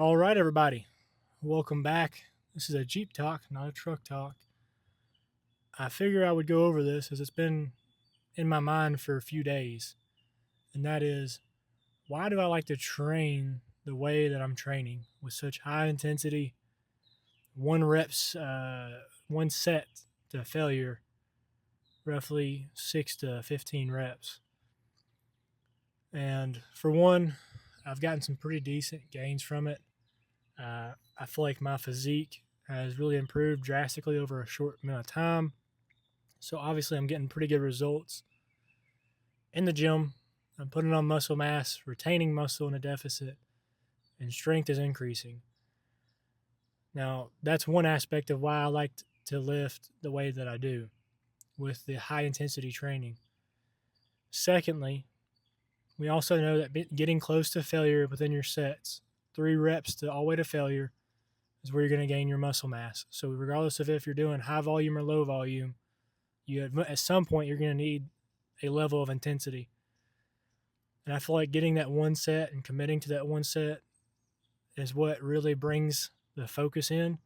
All right, everybody, welcome back. This is a Jeep talk, not a truck talk. I figure I would go over this as it's been in my mind for a few days, and that is why do I like to train the way that I'm training with such high intensity, one set to failure, roughly 6 to 15 reps. And for one, I've gotten some pretty decent gains from it. I feel like my physique has really improved drastically over a short amount of time. So obviously, I'm getting pretty good results in the gym. I'm putting on muscle mass, retaining muscle in a deficit, and strength is increasing. Now, that's one aspect of why I like to lift the way that I do with the high intensity training. Secondly, we also know that getting close to failure within your sets, 3 reps to all the way to failure, is where you're going to gain your muscle mass. So regardless of if you're doing high volume or low volume, at some point you're going to need a level of intensity. And I feel like getting that one set and committing to that one set is what really brings the focus in.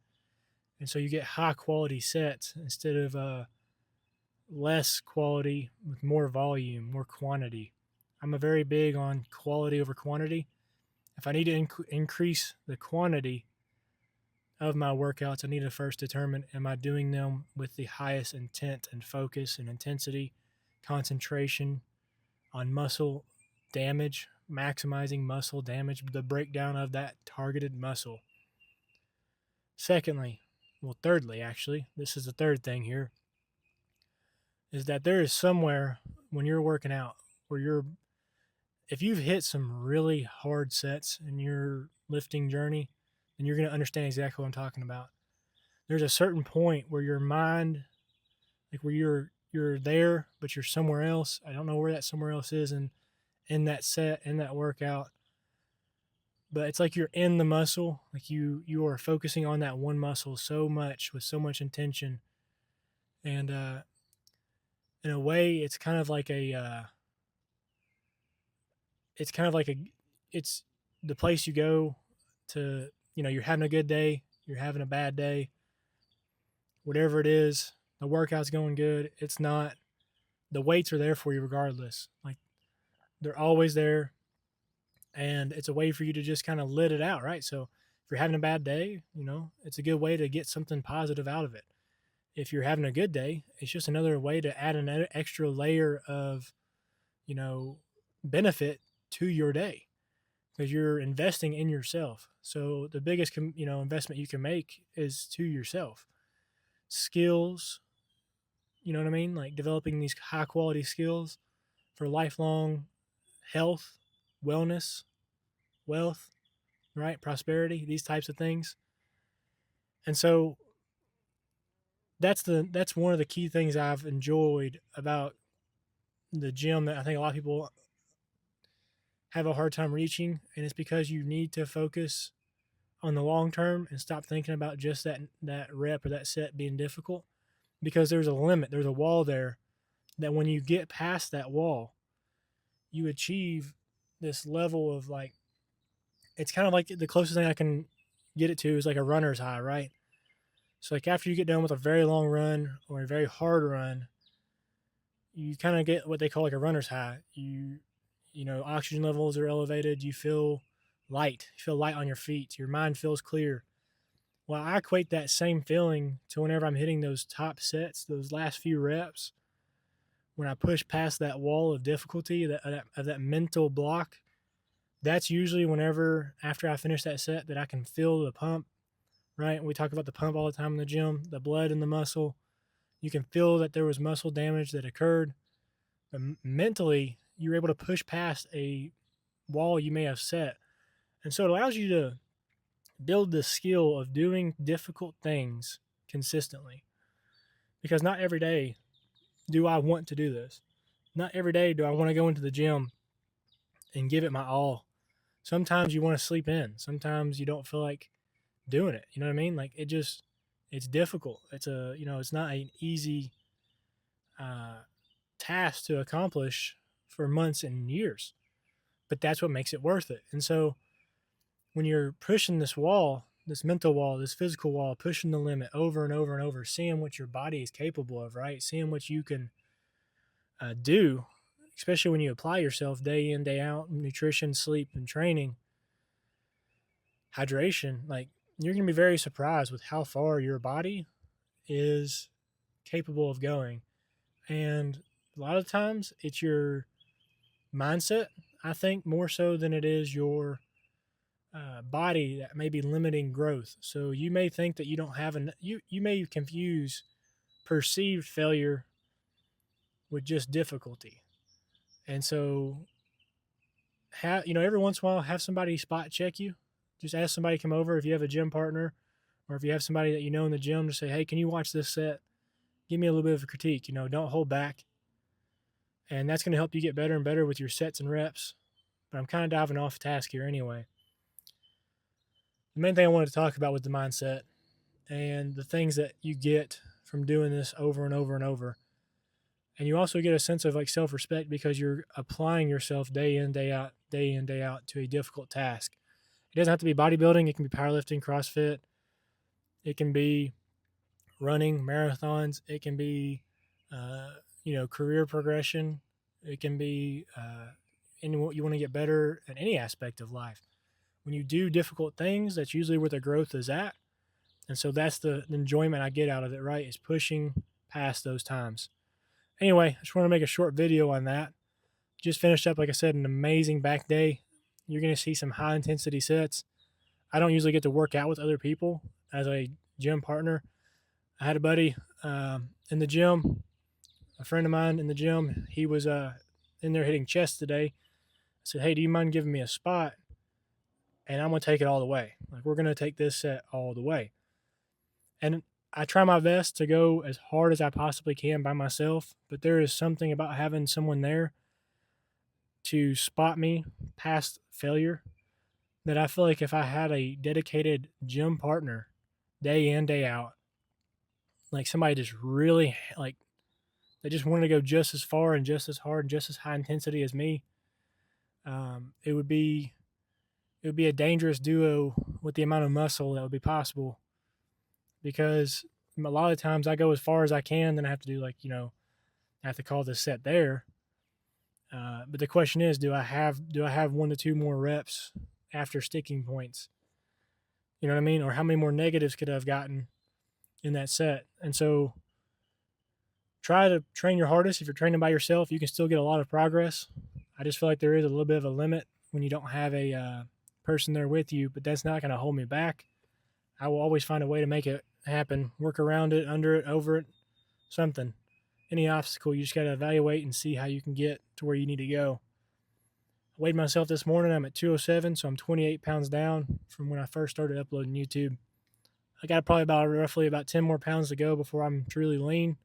And so you get high quality sets instead of less quality with more volume, more quantity. I'm a very big on quality over quantity. If I need to increase the quantity of my workouts, I need to first determine, am I doing them with the highest intent and focus and intensity, concentration on muscle damage, maximizing muscle damage, the breakdown of that targeted muscle. Thirdly, actually, this is the third thing here, is that there is somewhere when you're working out where if you've hit some really hard sets in your lifting journey, then you're going to understand exactly what I'm talking about. There's a certain point where your mind, like where you're there, but you're somewhere else. I don't know where that somewhere else is in that set, in that workout. But it's like you're in the muscle, like you are focusing on that one muscle so much with so much intention. And in a way, it's kind of like a it's the place you go to, you're having a good day, you're having a bad day, whatever it is, the workout's going good, it's not, the weights are there for you regardless. Like, they're always there, and it's a way for you to just kind of let it out, right? So if you're having a bad day, it's a good way to get something positive out of it. If you're having a good day, it's just another way to add an extra layer of, you know, benefit to your day, because you're investing in yourself. So the biggest, investment you can make is to yourself. Skills, you know what I mean? Like developing these high quality skills for lifelong health, wellness, wealth, right? Prosperity, these types of things. And so that's one of the key things I've enjoyed about the gym that I think a lot of people have a hard time reaching, and it's because you need to focus on the long term and stop thinking about just that rep or that set being difficult, because there's a limit, there's a wall there, that when you get past that wall, you achieve this level of, like, it's kind of like the closest thing I can get it to is like a runner's high, right? So like after you get done with a very long run or a very hard run, you kind of get what they call like a runner's high. Oxygen levels are elevated. You feel light. You feel light on your feet. Your mind feels clear. Well, I equate that same feeling to whenever I'm hitting those top sets, those last few reps, when I push past that wall of difficulty, that mental block. That's usually whenever, after I finish that set, that I can feel the pump, right? We talk about the pump all the time in the gym, the blood in the muscle. You can feel that there was muscle damage that occurred. But mentally, you're able to push past a wall you may have set. And so it allows you to build the skill of doing difficult things consistently. Because not every day do I want to do this. Not every day do I want to go into the gym and give it my all. Sometimes you want to sleep in. Sometimes you don't feel like doing it. You know what I mean? Like, it's difficult. It's not an easy task to accomplish for months and years, but that's what makes it worth it. And so when you're pushing this wall, this mental wall, this physical wall, pushing the limit over and over and over, seeing what your body is capable of, right? Seeing what you can do, especially when you apply yourself day in, day out, nutrition, sleep, and training, hydration, like you're going to be very surprised with how far your body is capable of going. And a lot of times it's your mindset, I think, more so than it is your body that may be limiting growth. So you may think that you don't have you may confuse perceived failure with just difficulty. And so every once in a while have somebody spot check you. Just ask somebody to come over if you have a gym partner, or if you have somebody that you know in the gym, to say, hey, can you watch this set? Give me a little bit of a critique. Don't hold back. And that's going to help you get better and better with your sets and reps. But I'm kind of diving off task here anyway. The main thing I wanted to talk about was the mindset and the things that you get from doing this over and over and over. And you also get a sense of like self-respect because you're applying yourself day in, day out to a difficult task. It doesn't have to be bodybuilding. It can be powerlifting, CrossFit. It can be running, marathons. It can be, career progression. It can be you want to get better in any aspect of life. When you do difficult things, that's usually where the growth is at. And so that's the enjoyment I get out of it, right? Is pushing past those times. Anyway, I just want to make a short video on that. Just finished up, like I said, an amazing back day. You're going to see some high intensity sets. I don't usually get to work out with other people as a gym partner. I had a buddy in the gym, a friend of mine in the gym. He was in there hitting chest today. I said, hey, do you mind giving me a spot? And I'm going to take it all the way. Like, we're going to take this set all the way. And I try my best to go as hard as I possibly can by myself, but there is something about having someone there to spot me past failure that I feel like if I had a dedicated gym partner day in, day out, like somebody just really like they just wanted to go just as far and just as hard and just as high intensity as me, it would be a dangerous duo with the amount of muscle that would be possible. Because a lot of times I go as far as I can, then I have to do I have to call this set there. But the question is, do I have 1 to 2 more reps after sticking points? You know what I mean? Or how many more negatives could I have gotten in that set? And so try to train your hardest. If you're training by yourself, you can still get a lot of progress. I just feel like there is a little bit of a limit when you don't have a person there with you, but that's not going to hold me back. I will always find a way to make it happen, work around it, under it, over it, something. Any obstacle, you just got to evaluate and see how you can get to where you need to go. I weighed myself this morning. I'm at 207, so I'm 28 pounds down from when I first started uploading YouTube. I got probably roughly about 10 more pounds to go before I'm truly lean.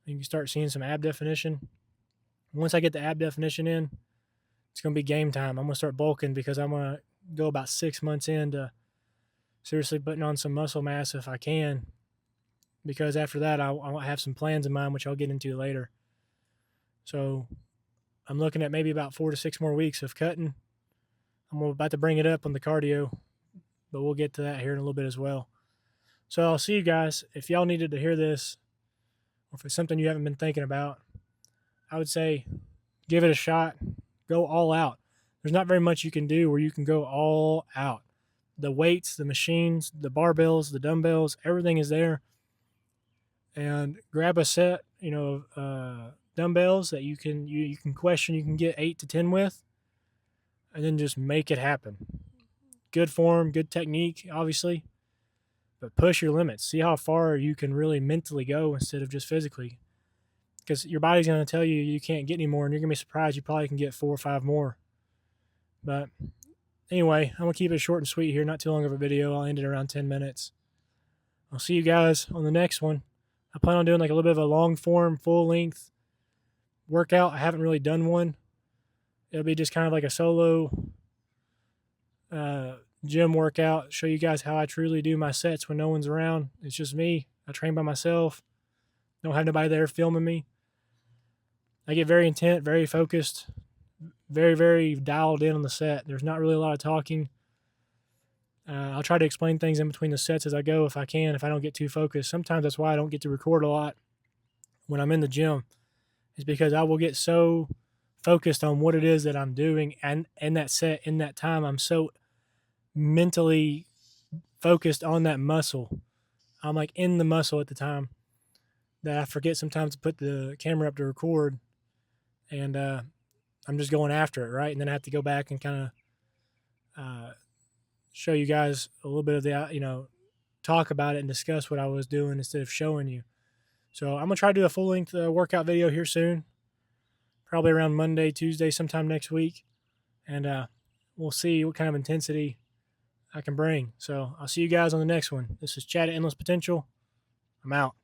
You can start seeing some ab definition. Once I get the ab definition in, it's going to be game time. I'm going to start bulking because I'm going to go about 6 months into seriously putting on some muscle mass if I can, because after that I'll have some plans in mind, which I'll get into later. So I'm looking at maybe about 4 to 6 more weeks of cutting. I'm about to bring it up on the cardio, but we'll get to that here in a little bit as well. So I'll see you guys. If y'all needed to hear this, or if it's something you haven't been thinking about, I would say give it a shot. Go all out. There's not very much you can do where you can go all out. The weights, the machines, the barbells, the dumbbells, everything is there. And grab a set, dumbbells that you can get 8 to 10 with, and then just make it happen. Good form, good technique, obviously, but push your limits. See how far you can really mentally go instead of just physically, because your body's going to tell you you can't get any more, and you're going to be surprised you probably can get 4 or 5 more. But anyway, I'm going to keep it short and sweet here. Not too long of a video. I'll end it around 10 minutes. I'll see you guys on the next one. I plan on doing like a little bit of a long form, full length workout. I haven't really done one. It'll be just kind of like a solo gym workout. Show you guys how I truly do my sets when no one's around. It's just me. I train by myself. Don't have nobody there filming me. I get very intent, very focused, very, very dialed in on the set. There's not really a lot of talking. I'll try to explain things in between the sets as I go if I can, if I don't get too focused. Sometimes that's why I don't get to record a lot when I'm in the gym, is because I will get so focused on what it is that I'm doing and in that set, in that time. I'm so mentally focused on that muscle. I'm like in the muscle at the time that I forget sometimes to put the camera up to record, and I'm just going after it, right? And then I have to go back and kind of show you guys a little bit of the, talk about it and discuss what I was doing instead of showing you. So I'm gonna try to do a full length workout video here soon, probably around Monday, Tuesday, sometime next week, and we'll see what kind of intensity I can bring. So I'll see you guys on the next one. This is Chad at Endless Potential. I'm out.